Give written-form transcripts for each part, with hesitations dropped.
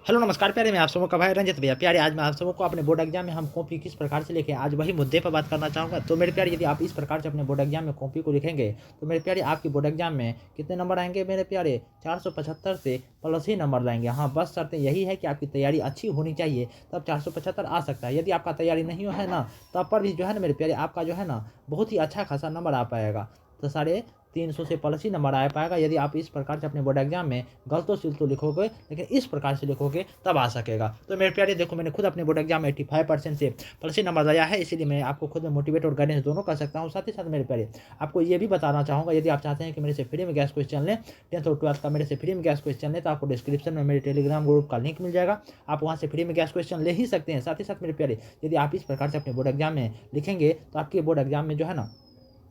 Hello नमस्कार प्यारे, मैं आप सबों का भाई रंजित भैया। प्यारे, आज मैं आप सबों को अपने बोर्ड एग्जाम में हम कॉपी किस प्रकार से लिखें, आज वही मुद्दे पर बात करना चाहूँगा। तो मेरे प्यारे, यदि आप इस प्रकार से अपने बोर्ड एग्जाम में कॉपी को लिखेंगे तो मेरे प्यारे आपकी बोर्ड एग्जाम में कितने नंबर आएंगे मेरे प्यारे? 475 से प्लस ही नंबर लाएंगे। हाँ, बस शर्त यही है कि आपकी तैयारी अच्छी होनी चाहिए, तब 475 आ सकता है। यदि आपका तैयारी नहीं है ना, तब पर भी जो है ना मेरे प्यारे, आपका जो है ना बहुत ही अच्छा खासा नंबर आ पाएगा। तो 350 से प्लस ही नंबर आ पाएगा। यदि आप इस प्रकार से अपने बोर्ड एग्जाम में गलतों सिलतों लिखोगे, लेकिन इस प्रकार से लिखोगे तब आ सकेगा। तो मेरे प्यारे देखो, मैंने खुद अपने बोर्ड एग्जाम में 85% से प्लस ही नंबर लाया है, इसीलिए मैं आपको खुद में मोटिवेट और गाइडेंस दोनों कर सकता हूँ। साथ ही साथ मेरे प्यारे आपको ये भी बताना चाहूँगा, यदि आप चाहते हैं कि मेरे से फ्री में गैस क्वेश्चन लें, 10th और 12th का मेरे से फ्री में गैस क्वेश्चन लें, तो आपको डिस्क्रिप्शन में मेरे टेलीग्राम ग्रुप का लिंक मिल जाएगा। आप वहाँ से फ्री में गैस क्वेश्चन ले ही सकते हैं। साथ ही साथ मेरे प्यारे, यदि आप इस प्रकार से अपने बोर्ड एग्जाम में लिखेंगे तो आपके बोर्ड एग्जाम में जो है ना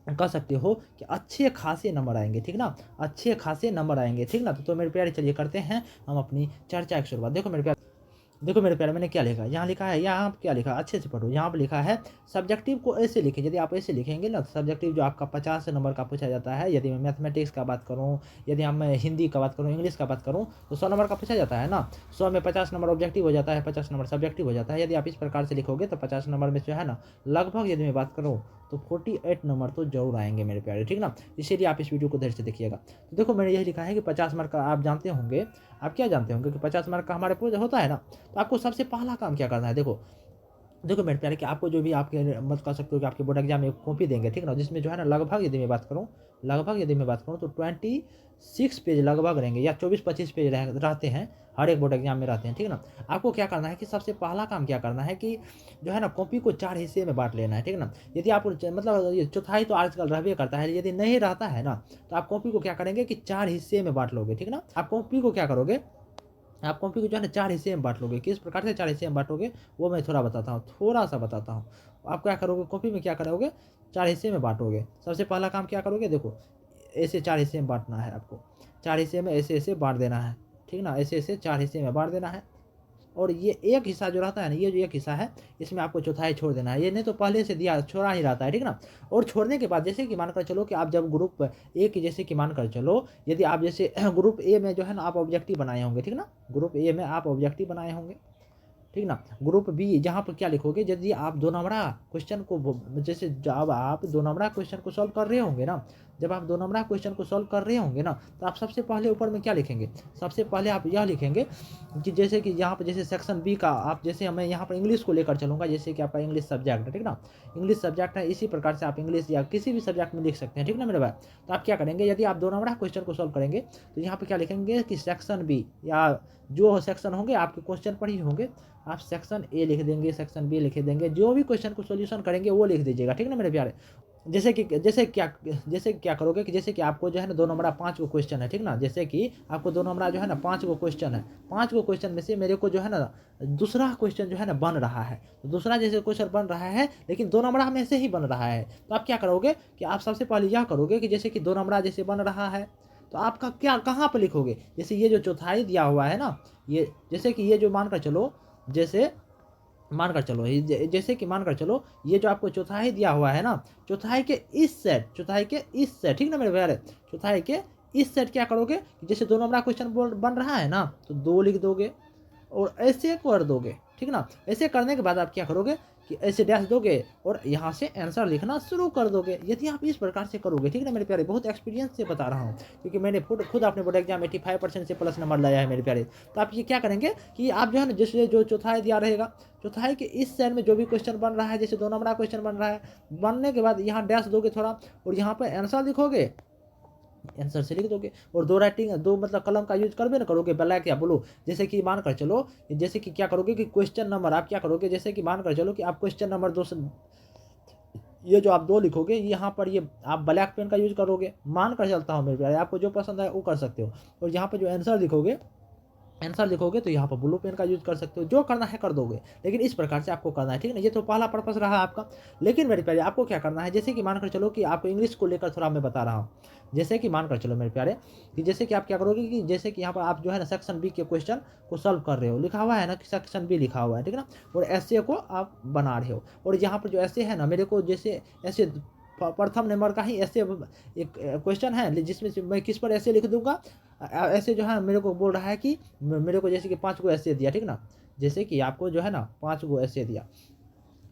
कह सकते हो कि अच्छे खासे नंबर आएंगे, ठीक ना, अच्छे खासे नंबर आएंगे, ठीक ना। तो मेरे प्यारे चलिए करते हैं हम अपनी चर्चा की शुरुआत। देखो मेरे प्यारे, मैंने क्या लिखा है, यहाँ लिखा है, यहाँ क्या लिखा है, अच्छे से पढ़ो। यहाँ पर लिखा है सब्जेक्टिव को ऐसे लिखें। यदि आप ऐसे लिखेंगे ना, सब्जेक्टिव जो आपका 50 नंबर का पूछा जाता है, यदि मैं मैथमेटिक्स का बात करूँ, यदि हम मैं हिंदी का बात करूँ, इंग्लिश का बात करूँ, तो 100 नंबर का पूछा जाता है ना। 100 में 50 नंबर ऑब्जेक्टिव हो जाता है, 50 नंबर सब्जेक्टिव हो जाता है। यदि आप इस प्रकार से लिखोगे तो 50 नंबर में जो है ना, लगभग यदि मैं बात करूँ तो 48 नंबर तो जरूर आएंगे मेरे प्यारे, ठीक ना। इसीलिए आप इस वीडियो को धैर्य से देखिएगा। तो देखो मैंने यही लिखा है कि 50 मार्क का आप जानते होंगे, आप क्या जानते होंगे कि 50 मार्क का हमारे पूरा होता है ना। तो आपको सबसे पहला काम क्या करना है, देखो देखो मेरे प्यारे, कि आपको जो भी आपके मत कर सकते हो कि आपके बोर्ड एग्जाम में एक कॉपी देंगे, ठीक ना, जिसमें जो है ना लगभग यदि मैं बात करूँ तो 26 पेज लगभग रहेंगे, या 24-25 पेज रहते हैं, हर एक बोर्ड एग्जाम में रहते हैं, ठीक ना। आपको क्या करना है कि सबसे पहला काम क्या करना है कि जो है ना कॉपी को 4 हिस्से में बांट लेना है, ठीक ना। यदि आप मतलब ये चौथाई तो आजकल रहबे करता है, यदि नहीं रहता है ना, तो आप कॉपी को क्या करेंगे कि 4 हिस्से में बांट लोगे, ठीक ना। आप कॉपी को क्या करोगे, आप कॉपी को जो है ना 4 हिस्से में बाँट लोगे। किस प्रकार से 4 हिस्से में बाँटोगे, वो मैं थोड़ा-सा बताता हूँ। आप क्या करोगे, कॉपी में क्या करोगे, 4 हिस्से में बाँटोगे। सबसे पहला काम क्या करोगे, देखो ऐसे 4 हिस्से में बाँटना है आपको। 4 हिस्से में ऐसे-ऐसे बाँट देना है, ठीक ना? ऐसे-ऐसे 4 हिस्से में बाँट देना है। और ये एक हिस्सा जो रहता है ना, ये जो एक हिस्सा है, इसमें आपको चौथाई छोड़ देना है। ये नहीं तो पहले से दिया छोड़ा ही रहता है, ठीक ना? और छोड़ने के बाद जैसे कि मानकर चलो कि आप जब ग्रुप ए की, जैसे कि मानकर चलो, यदि आप जैसे ग्रुप ए में जो है ना आप ऑब्जेक्टिव बनाए होंगे, ठीक ना? ग्रुप ए में आप ऑब्जेक्टिव बनाए होंगे, ठीक ना। ग्रुप बी जहाँ पर क्या लिखोगे, यदि आप 2 नंबरा क्वेश्चन को जैसे जब आप 2 नंबरा क्वेश्चन को सॉल्व कर रहे होंगे ना, जब आप 2 नंबरा क्वेश्चन को सॉल्व कर रहे होंगे ना, तो आप सबसे पहले ऊपर में क्या लिखेंगे, सबसे पहले आप यह लिखेंगे कि जैसे कि यहाँ पर जैसे सेक्शन बी का, आप जैसे मैं यहाँ पर इंग्लिश को लेकर चलूँगा, जैसे कि आपका इंग्लिश सब्जेक्ट है, ठीक ना। इंग्लिश सब्जेक्ट है, इसी प्रकार से आप इंग्लिश या किसी भी सब्जेक्ट में लिख सकते हैं, ठीक ना मेरे भाई। तो आप क्या करेंगे, यदि आप 2 नंबरा क्वेश्चन को सॉल्व करेंगे तो यहाँ पर क्या लिखेंगे कि सेक्शन बी, या जो सेक्शन होंगे आपके क्वेश्चन पर ही होंगे, आप सेक्शन ए लिख देंगे, सेक्शन बी लिख देंगे, जो भी क्वेश्चन को सॉल्यूशन करेंगे वो लिख दीजिएगा, ठीक ना मेरे प्यारे। जैसे क्या करोगे कि जैसे कि आपको जो है ना 2 नंबरा 5 गो क्वेश्चन है, ठीक ना। जैसे कि आपको 2 नंबरा जो है ना 5 गो क्वेश्चन है, 5 गो क्वेश्चन में से मेरे को जो है ना दूसरा क्वेश्चन जो है ना बन रहा है, तो दूसरा जैसे क्वेश्चन बन रहा है लेकिन 2 नंबरा में से ही बन रहा है, तो आप क्या करोगे कि आप सबसे पहले यह करोगे कि जैसे कि 2 नंबरा जैसे बन रहा है, तो आपका क्या कहाँ पर लिखोगे, जैसे ये जो चौथाई दिया हुआ है ना, ये जैसे कि ये जो मानकर चलो, जैसे मानकर चलो ये जैसे कि मानकर चलो, ये जो आपको चौथाई दिया हुआ है ना, चौथाई के इस सेट, ठीक ना मेरे प्यारे, चौथाई के इस सेट क्या करोगे, जैसे 2 नंबर क्वेश्चन बन रहा है ना, तो 2 लिख दोगे और ऐसे कर दोगे, ठीक ना। ऐसे करने के बाद आप क्या करोगे कि ऐसे डैश दोगे और यहाँ से आंसर लिखना शुरू कर दोगे। यदि आप इस प्रकार से करोगे, ठीक ना मेरे प्यारे, बहुत एक्सपीरियंस से बता रहा हूँ, क्योंकि मैंने खुद अपने बोर्ड एग्जाम 85% से प्लस नंबर लाया है मेरे प्यारे। तो आप ये क्या करेंगे कि आप जो है ना, जैसे जो चौथाई दिया रहेगा, चौथाई के इस सेल में जो भी क्वेश्चन बन रहा है, जैसे 2 नंबर क्वेश्चन बन रहा है, बनने के बाद यहाँ डैश दोगे थोड़ा, और यहाँ पर आंसर लिखोगे, आंसर से लिख दोगे। और दो मतलब कलम का यूज करबे ना करोगे, ब्लैक या ब्लू। जैसे कि मान कर चलो, जैसे कि क्या करोगे कि क्वेश्चन नंबर आप क्या करोगे, जैसे कि मान कर चलो कि आप क्वेश्चन नंबर 2 से ये जो आप 2 लिखोगे, यहाँ पर ये आप ब्लैक पेन का यूज करोगे, मान कर चलता हूँ मेरे प्यारे, आपको जो पसंद है वो कर सकते हो। और यहाँ पर जो आंसर लिखोगे तो यहाँ पर ब्लू पेन का यूज कर सकते हो, जो करना है कर दोगे, लेकिन इस प्रकार से आपको करना है, ठीक है ना। ये तो पहला पर्पस रहा आपका। लेकिन मेरे प्यारे आपको क्या करना है, जैसे कि मानकर चलो कि आपको इंग्लिश को लेकर थोड़ा मैं बता रहा हूँ, जैसे कि मानकर चलो मेरे प्यारे कि जैसे कि आप क्या करोगे कि जैसे कि यहाँ पर आप जो है ना सेक्शन बी के क्वेश्चन को सॉल्व कर रहे हो, लिखा हुआ है ना कि सेक्शन बी लिखा हुआ है, ठीक है ना। और ऐसे को आप बना रहे हो, और यहाँ पर जो ऐसे है ना, मेरे को जैसे ऐसे प्रथम नंबर का ही ऐसे एक क्वेश्चन है, जिसमें से मैं किस पर ऐसे लिख दूंगा, ऐसे जो है मेरे को बोल रहा है कि मेरे को जैसे कि 5 गो ऐसे दिया, ठीक ना, जैसे कि आपको जो है ना 5 गो ऐसे दिया,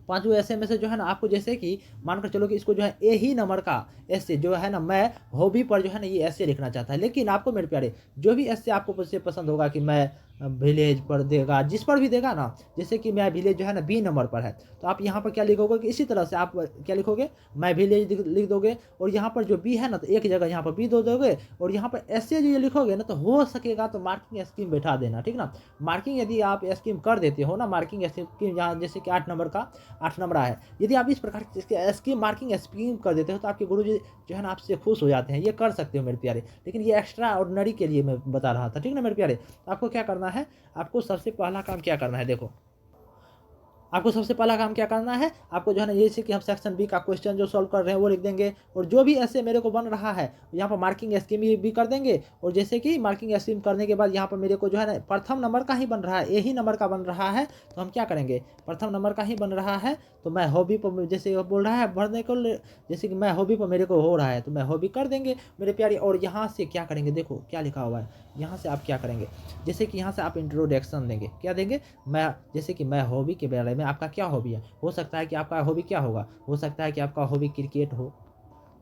5 गो ऐसे में से जो है ना आपको जैसे कि मानकर चलो कि इसको जो है ए ही नंबर का ऐसे जो है ना मैं हॉबी पर जो है ना ये ऐसे लिखना चाहता है। लेकिन आपको मेरे प्यारे जो भी ऐसे आपको से पसंद होगा कि मैं विलेज पर देगा, जिस पर भी देगा ना, जैसे कि मैं विलेज जो है ना बी नंबर पर है, तो आप यहाँ पर क्या लिखोगे कि इसी तरह से आप क्या लिखोगे, मैं विलेज लिख दोगे, और यहाँ पर जो बी है ना तो एक जगह यहाँ पर बी दो दोगे, और यहाँ पर ऐसे जो ये लिखोगे ना तो हो सकेगा तो मार्किंग स्कीम बैठा देना, ठीक ना। मार्किंग यदि आप स्कीम कर देते हो ना, मार्किंग स्कीम यहाँ जैसे कि 8 नंबर का 8 नंबर है, यदि आप इस प्रकार की स्कीम मार्किंग स्कीम कर देते हो तो आपके गुरुजी जो है ना आपसे खुश हो जाते हैं। ये कर सकते हो मेरे प्यारे, लेकिन ये एक्स्ट्रा ऑर्डिनरी के लिए मैं बता रहा था, ठीक ना मेरे प्यारे। तो आपको क्या करना है, आपको सबसे पहला काम क्या करना है, देखो आपको सबसे पहला काम क्या करना है, आपको जो है ना जैसे कि हम सेक्शन बी का क्वेश्चन जो सॉल्व कर रहे हैं वो लिख देंगे, और जो भी ऐसे मेरे को बन रहा है यहाँ पर मार्किंग स्कीम भी कर देंगे, और जैसे कि मार्किंग स्कीम करने के बाद यहाँ पर मेरे को जो है ना प्रथम नंबर का ही बन रहा है, यही नंबर का बन रहा है, तो हम क्या करेंगे, प्रथम नंबर का ही बन रहा है तो मैं हॉबी पर जैसे बोल रहा है भरने को, जैसे कि मैं हॉबी पर मेरे को हो रहा है तो मैं हॉबी कर देंगे मेरे प्यारे। और यहाँ से क्या करेंगे, देखो क्या लिखा हुआ है, यहाँ से आप क्या करेंगे, जैसे कि यहाँ से आप इंट्रोडक्शन देंगे, क्या देंगे, मैं जैसे कि मैं हॉबी के बारे में, आपका क्या हॉबी है, हो सकता है कि आपका हॉबी क्या होगा, हो सकता है कि आपका हॉबी क्रिकेट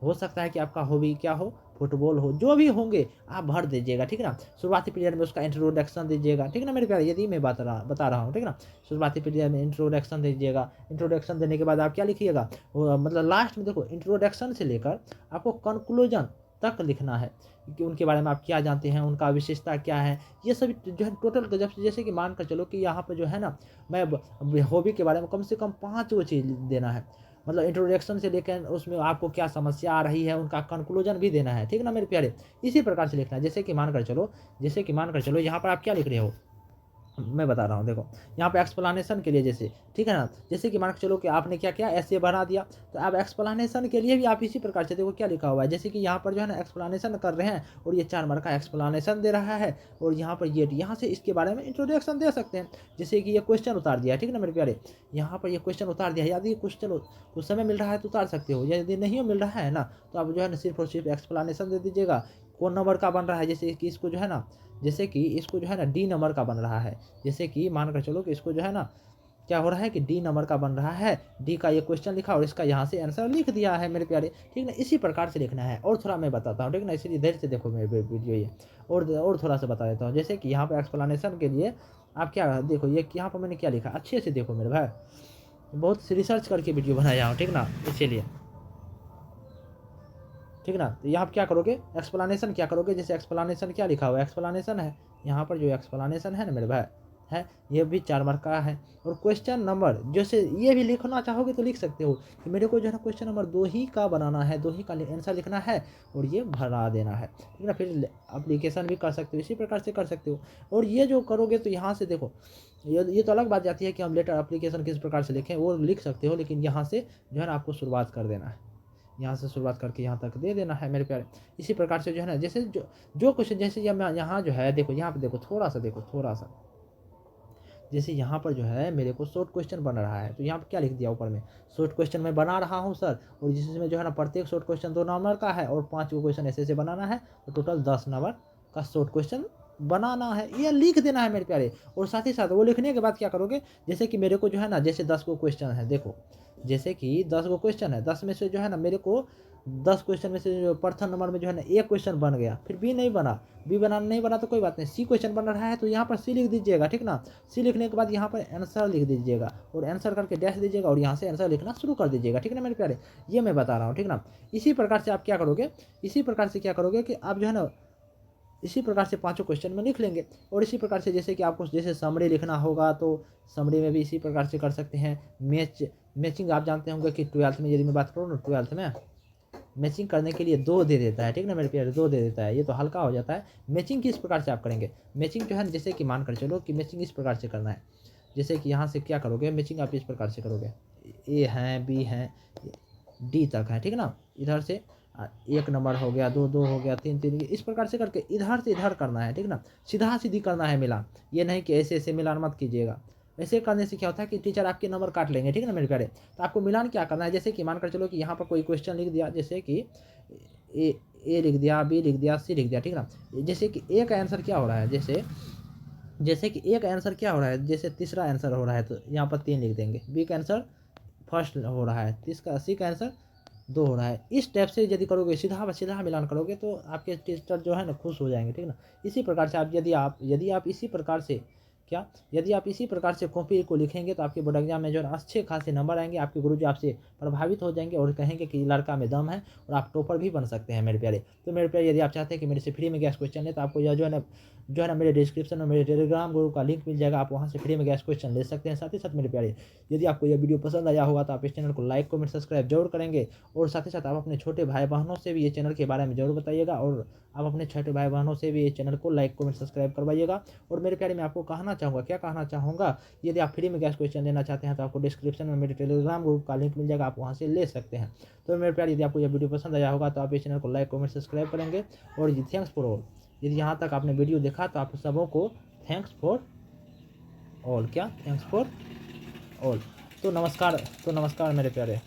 हो सकता है कि आपका हॉबी क्या हो, फुटबॉल हो, जो भी होंगे आप भर दीजिएगा, ठीक है ना। शुरुआती पीरियड में उसका इंट्रोडक्शन दीजिएगा, ठीक है ना मेरे प्यारे, यदि मैं बता रहा हूँ, ठीक है ना। शुरुआती पीरियड में इंट्रोडक्शन दीजिएगा, इंट्रोडक्शन देने के बाद आप क्या लिखिएगा, मतलब लास्ट में देखो इंट्रोडक्शन से लेकर आपको कंक्लूजन तक लिखना है कि उनके बारे में आप क्या जानते हैं, उनका विशेषता क्या है, ये सब जो है टोटल जब जैसे कि मान कर चलो कि यहाँ पर जो है ना मैं हॉबी के बारे में कम से कम 5 वो चीज़ देना है, मतलब इंट्रोडक्शन से लेकर उसमें आपको क्या समस्या आ रही है उनका कंक्लूजन भी देना है, ठीक है ना मेरे प्यारे। इसी प्रकार से लिखना है, जैसे कि मान कर चलो यहाँ पर आप क्या लिख रहे हो, मैं बता रहा हूँ देखो, यहाँ पे एक्सप्लानेशन के लिए जैसे, ठीक है ना, जैसे कि मान के चलो कि आपने क्या किया ऐसे बना दिया, तो अब एक्सप्लानेशन के लिए भी आप इसी प्रकार से देखो क्या लिखा हुआ है, जैसे कि यहाँ पर जो है ना एक्सप्लानेशन कर रहे हैं और ये 4 मार्क का एक्सप्लानेशन दे रहा है, और यहाँ पर ये यहाँ से इसके बारे में इंट्रोडक्शन दे सकते हैं, जैसे कि ये क्वेश्चन उतार दिया, ठीक है ना मेरे प्यारे, यहाँ पर ये क्वेश्चन उतार दिया, यदि क्वेश्चन कुछ समय मिल रहा है तो उतार सकते हो, यदि नहीं मिल रहा है ना तो आप जो है ना सिर्फ और सिर्फ एक्सप्लानेशन दे दीजिएगा, कौन नंबर का बन रहा है, जैसे कि इसको जो है ना, जैसे कि इसको जो है ना डी नंबर का बन रहा है, जैसे कि मान कर चलो कि इसको जो है ना क्या हो रहा है कि डी नंबर का बन रहा है, डी का ये क्वेश्चन लिखा और इसका यहाँ से आंसर लिख दिया है मेरे प्यारे, ठीक ना। इसी प्रकार से लिखना है, और थोड़ा मैं बताता हूँ, ठीक ना, इसीलिए धैर्य से देखो मेरे वीडियो ये, और थोड़ा सा बता देता हूँ, जैसे कि यहाँ पर एक्सप्लेनेशन के लिए आप क्या देखो, ये यहाँ पर मैंने क्या लिखा अच्छे से देखो मेरे भाई, बहुत रिसर्च करके वीडियो बनाया हूँ, ठीक ना, इसीलिए, ठीक ना। तो यहाँ क्या करोगे, एक्सप्लानेशन क्या करोगे, जैसे एक्सप्लानेशन क्या लिखा हुआ है, एक्सप्लानेशन है, यहाँ पर जो एक्सप्लानेशन है ना मेरे भाई है, ये भी 4 मार्क का है, और क्वेश्चन नंबर जैसे ये भी लिखना चाहोगे तो लिख सकते हो कि मेरे को जो है ना क्वेश्चन नंबर 2 ही का बनाना है, 2 ही का आंसर लिखना है और ये भरा देना है, ठीक ना। फिर एप्लीकेशन भी कर सकते हो, इसी प्रकार से कर सकते हो। और ये जो करोगे तो यहाँ से देखो ये तो अलग बात जाती है कि हम लेटर एप्लीकेशन किस प्रकार से लिखें, वो लिख सकते हो, लेकिन यहाँ से जो है ना आपको शुरुआत कर देना है, यहाँ से शुरुआत करके यहाँ तक दे देना है मेरे प्यारे। इसी प्रकार से जो है ना जैसे जो क्वेश्चन जैसे यहाँ जो है देखो, यहाँ पे देखो थोड़ा सा जैसे यहाँ पर जो है मेरे को शॉर्ट क्वेश्चन बन रहा है, तो यहाँ पर क्या लिख दिया ऊपर में, शॉर्ट क्वेश्चन मैं बना रहा हूँ सर, और जिसमें जो है ना प्रत्येक शॉर्ट क्वेश्चन 2 नंबर का है और 5 को क्वेश्चन ऐसे बनाना है, तो टोटल 10 नंबर का शॉर्ट क्वेश्चन बनाना है, ये लिख देना है मेरे प्यारे। और साथ ही साथ वो लिखने के बाद क्या करोगे, जैसे कि मेरे को जो है ना जैसे 10 को क्वेश्चन है, देखो जैसे कि 10 को क्वेश्चन है, 10 में से जो है ना मेरे को 10 क्वेश्चन में से जो प्रथम नंबर में जो है ना एक क्वेश्चन बन गया, फिर बी नहीं बना, बी बनाना नहीं बना तो कोई बात नहीं, सी क्वेश्चन बन रहा है तो यहाँ पर सी लिख दीजिएगा, ठीक ना। सी लिखने के बाद यहाँ पर आंसर लिख दीजिएगा और आंसर करके डैश दीजिएगा और यहाँ से आंसर लिखना शुरू कर दीजिएगा, ठीक ना मेरे प्यारे, ये मैं बता रहा हूँ, ठीक ना। इसी प्रकार से आप क्या करोगे, इसी प्रकार से क्या करोगे कि आप जो है ना इसी प्रकार से 5 क्वेश्चन में लिख लेंगे। और इसी प्रकार से जैसे कि आपको जैसे समरी लिखना होगा तो समरी में भी इसी प्रकार से कर सकते हैं। मैचिंग आप जानते होंगे कि 12th में यदि मैं बात करूँ ना, 12th में मैचिंग करने के लिए 2 दे देता है, ठीक ना मेरे प्यारे, 2 दे देता है, ये तो हल्का हो जाता है। मैचिंग किस प्रकार से आप करेंगे, मैचिंग जो है जैसे कि मान कर चलो कि मैचिंग इस प्रकार से करना है, जैसे कि यहाँ से क्या करोगे, मैचिंग आप इस प्रकार से करोगे, ए हैं, बी हैं, डी तक है, ठीक है ना। इधर से 1 नंबर हो गया, 2 2 हो गया, 3 3, इस प्रकार से करके इधर से इधर करना है, ठीक ना। सीधा सीधी करना है मिलान, ये नहीं कि ऐसे ऐसे मिलान मत कीजिएगा। ऐसे करने से क्या होता है कि टीचर आपके नंबर काट लेंगे, ठीक है ना मेरे प्यारे। तो आपको मिलान क्या करना है, जैसे कि मान कर चलो कि यहाँ पर कोई क्वेश्चन लिख दिया, जैसे कि ए लिख दिया, बी लिख दिया, सी लिख दिया, ठीक है ना। जैसे कि ए का आंसर क्या हो रहा है, जैसे कि ए का आंसर क्या हो रहा है, जैसे तीसरा आंसर हो रहा है तो यहाँ पर 3 लिख देंगे। बी का आंसर फर्स्ट हो रहा है, तीसरा सी का आंसर 2 हो रहा है। इस टाइप से यदि करोगे, सीधा मिलान करोगे तो आपके टीचर जो है ना खुश हो जाएंगे, ठीक है ना। इसी प्रकार से आप यदि आप इसी प्रकार से यदि आप इसी प्रकार से कॉपी को लिखेंगे तो आपके बोर्ड एग्जाम में जो है अच्छे खासे नंबर आएंगे। आपके गुरुजी आपसे प्रभावित हो जाएंगे और कहेंगे कि लड़का में दम है और आप टॉपर भी बन सकते हैं मेरे प्यारे। तो मेरे प्यारे, यदि आप चाहते हैं कि मेरे से फ्री में गैस क्वेश्चन ले तो आपको यह जो है ना मेरे डिस्क्रिप्शन में मेरे टेलीग्राम ग्रुप का लिंक मिल जाएगा। आप वहाँ से फ्री में गैस क्वेश्चन ले सकते हैं। साथ ही साथ मेरे प्यारे, यदि आपको यह वीडियो पसंद आया होगा तो आप इस चैनल को लाइक कमेंट सब्सक्राइब जरूर करेंगे। और साथ ही साथ आप अपने छोटे भाई बहनों से भी ये चैनल के बारे में जरूर बताइएगा और आप अपने छोटे भाई बहनों से भी ये चैनल को लाइक कमेंट सब्सक्राइब करवाइएगा। और मेरे प्यारे, मैं आपको कहना चाहूँगा, यदि आप फ्री में गैस क्वेश्चन लेना चाहते हैं तो आपको डिस्क्रिप्शन में मेरे टेलीग्राम ग्रुप का लिंक मिल जाएगा, आप वहाँ से ले सकते हैं। तो मेरे प्यारे, यदि आपको यह वीडियो पसंद आया होगा तो आप इस चैनल को लाइक कमेंट सब्सक्राइब करेंगे। और थैंक्स फॉर ऑल, यदि यहाँ तक आपने वीडियो देखा तो आप सबों को thanks for all, thanks for all. तो नमस्कार मेरे प्यारे।